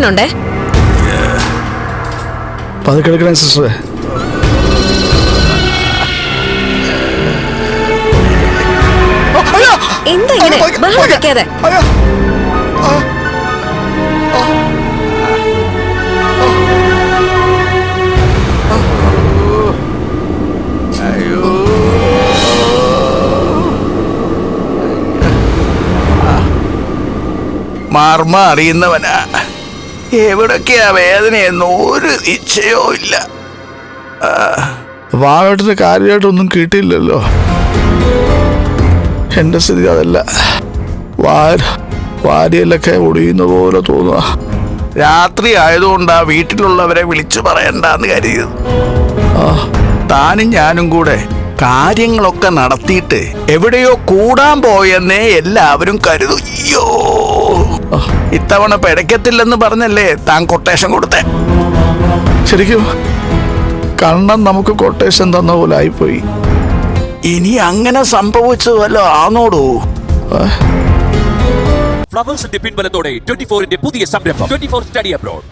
വേദനയുണ്ടേ. പതുക്കെടുക്കണേ സിസ്റ്ററെ. എന്താ ഇങ്ങനെ ബഹളം വെക്കാതെ? മർമ്മ അറിയുന്നവനാ. എവിടൊക്കെയാ വേദനയെന്ന് ഒരു നിശ്ചയോ ഇല്ല. വാവേട്ടന് കാര്യമായിട്ടൊന്നും കിട്ടിയില്ലല്ലോ. എന്റെ സ്ഥിതി അതല്ല. വാരിയലൊക്കെ ഒടിയുന്ന പോലെ തോന്നുക. രാത്രി ആയതുകൊണ്ടാ വീട്ടിലുള്ളവരെ വിളിച്ചു പറയണ്ടെന്ന് കരുതിയത്. താനും ഞാനും കൂടെ കാര്യങ്ങളൊക്കെ നടത്തിയിട്ട് എവിടെയോ കൂടാൻ പോയെന്നേ എല്ലാവരും കരുതും. അയ്യോ, ഇത്തവണ പിടയ്ക്കത്തില്ലെന്ന് പറഞ്ഞല്ലേ താൻ കൊട്ടേഷൻ കൊടുത്തേ. ശരിക്കും കണ്ണൻ നമുക്ക് കൊട്ടേഷൻ തന്ന പോലെ ആയിപ്പോയി. ഇനി അങ്ങനെ സംഭവിച്ചതല്ലോ ആണോടൂ? ഫ്ലവേഴ്സിന്റെ പിൻബലത്തോടെ 24ന്റെ പുതിയ സംരംഭം 24 സ്റ്റഡി അബ്രോഡ്.